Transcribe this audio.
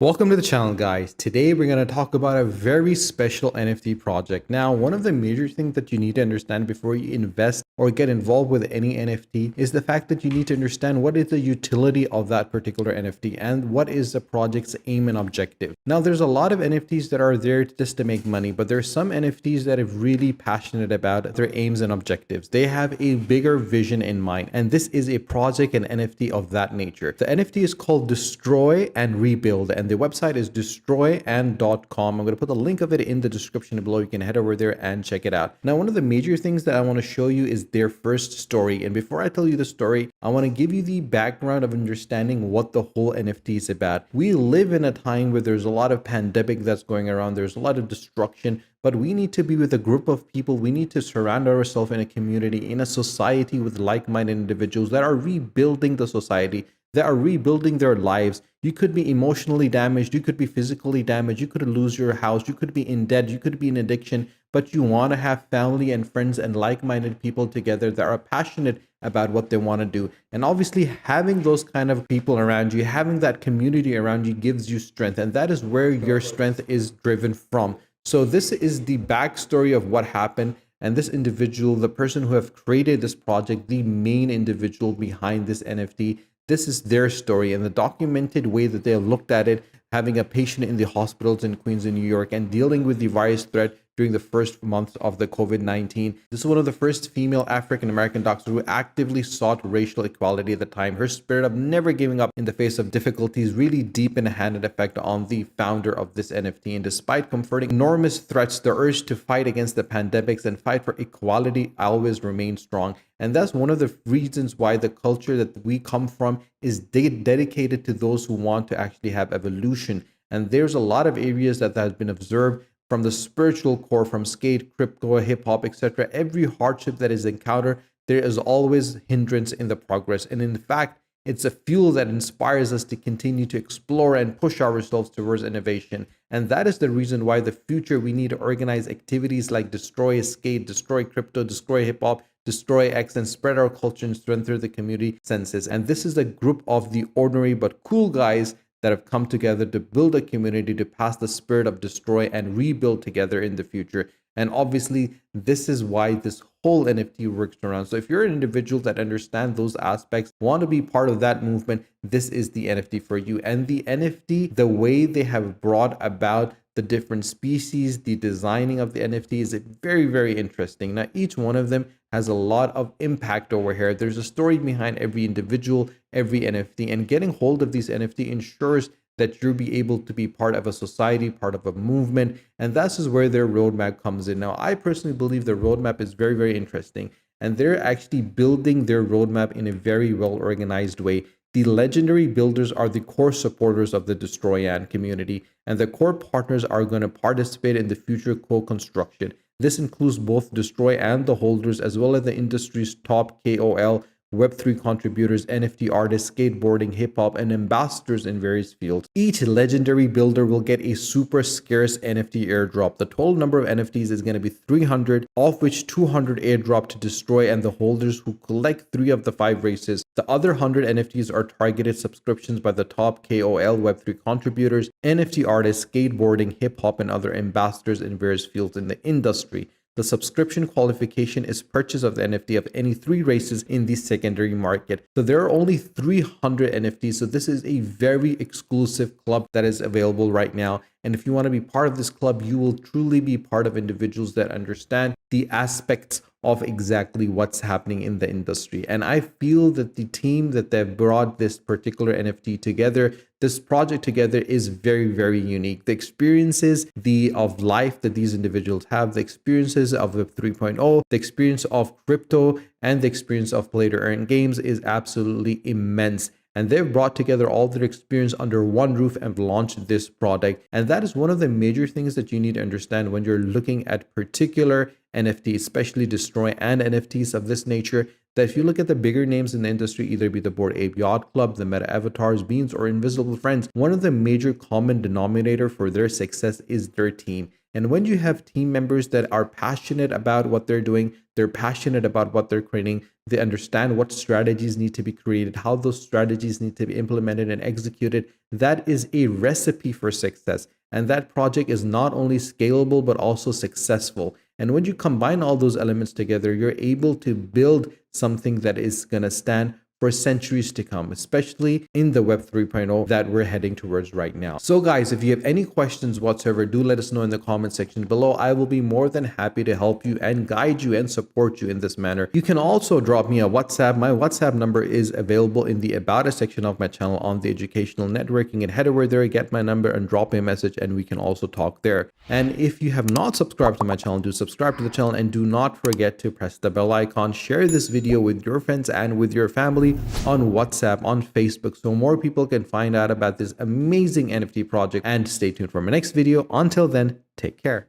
Welcome to the channel, guys. Today we're going to talk about a very special NFT project. Now, one of the major things that you need to understand before you invest or get involved with any NFT is the fact that you need to understand what is the utility of that particular NFT and what is the project's aim and objective. Now, there's a lot of NFTs that are there just to make money, but there's some NFTs that are really passionate about their aims and objectives. They have a bigger vision in mind, and this is a project and NFT of that nature. The NFT is called Destroy and Rebuild, and the website is destroyand.com. I'm going to put the link of it in the description below. You can head over there and check it out. Now, one of the major things that I want to show you is their first story. And before I tell you the story, I want to give you the background of understanding what the whole NFT is about. We live in a time where there's a lot of pandemic that's going around. There's a lot of destruction, but we need to be with a group of people. We need to surround ourselves in a community, in a society with like-minded individuals that are rebuilding the society, that are rebuilding their lives. You could be emotionally damaged, you could be physically damaged, you could lose your house, you could be in debt, you could be in addiction, but you want to have family and friends and like-minded people together that are passionate about what they want to do. And obviously having those kind of people around you, having that community around you gives you strength, and that is where your strength is driven from. So this is the backstory of what happened. And this individual, the person who have created this project, the main individual behind this NFT, this is their story and the documented way that they have looked at it, having a patient in the hospitals in Queens and New York and dealing with the virus threat during the first months of the COVID-19. This is one of the first female African-American doctors who actively sought racial equality at the time. Her spirit of never giving up in the face of difficulties really deepened and had an effect on the founder of this NFT. And despite confronting enormous threats, the urge to fight against the pandemics and fight for equality always remained strong. And that's one of the reasons why the culture that we come from is dedicated to those who want to actually have evolution. And there's a lot of areas that has been observed from the spiritual core, from skate, crypto, hip hop, etc. Every hardship that is encountered, there is always hindrance in the progress. And in fact, it's a fuel that inspires us to continue to explore and push ourselves towards innovation. And that is the reason why the future we need to organize activities like Destroy Skate, Destroy Crypto, Destroy Hip Hop, Destroy X, and spread our culture and strengthen the community senses. And this is a group of the ordinary but cool guys that have come together to build a community to pass the spirit of destroy and rebuild together in the future. And obviously, this is why this whole NFT works around. So if you're an individual that understands those aspects, want to be part of that movement, this is the NFT for you. And the NFT, the way they have brought about the different species, the designing of the NFT is very, very interesting. Now, each one of them has a lot of impact over here. There's a story behind every individual, every NFT, and getting hold of these NFT ensures that you'll be able to be part of a society, part of a movement, and this is where their roadmap comes in. Now, I personally believe the roadmap is very, very interesting, and they're actually building their roadmap in a very well-organized way. The legendary builders are the core supporters of the Destroy And community, and the core partners are going to participate in the future co-construction. This includes both Destroy and the holders, as well as the industry's top KOL, Web3 contributors, NFT artists, skateboarding, hip-hop, and ambassadors in various fields. Each legendary builder will get a super scarce NFT airdrop. The total number of NFTs is going to be 300, of which 200 airdrop to Destroy and the holders who collect 3 of the 5 races. The other 100 NFTs are targeted subscriptions by the top KOL, Web3 contributors, NFT artists, skateboarding, hip-hop, and other ambassadors in various fields in the industry. The subscription qualification is purchase of the NFT of any 3 races in the secondary market. So there are only 300 NFTs. So this is a very exclusive club that is available right now. And if you want to be part of this club, you will truly be part of individuals that understand the aspects of exactly what's happening in the industry. And I feel that the team that they've brought this particular NFT together, this project together, is very, very unique. The experiences of life that these individuals have, the experiences of Web 3.0, the experience of crypto, and the experience of play to earn games is absolutely immense. And they've brought together all their experience under one roof and launched this product. And that is one of the major things that you need to understand when you're looking at particular NFTs, especially Destroy and NFTs of this nature, that if you look at the bigger names in the industry, either be the Bored Ape Yacht Club, the Meta Avatars, Beans, or Invisible Friends, one of the major common denominator for their success is their team. And when you have team members that are passionate about what they're doing, they're passionate about what they're creating, they understand what strategies need to be created, how those strategies need to be implemented and executed, that is a recipe for success. And that project is not only scalable, but also successful. And when you combine all those elements together, you're able to build something that is going to stand for centuries to come, especially in the Web 3.0 that we're heading towards right now. So guys, if you have any questions whatsoever, do let us know in the comment section below. I will be more than happy to help you and guide you and support you in this manner. You can also drop me a WhatsApp. My WhatsApp number is available in the About Us section of my channel on the Educational Networking, and head over there, get my number and drop me a message, and we can also talk there. And if you have not subscribed to my channel, do subscribe to the channel, and do not forget to press the bell icon. Share this video with your friends and with your family on WhatsApp, on Facebook, so more people can find out about this amazing NFT project. And stay tuned for my next video. Until then, take care.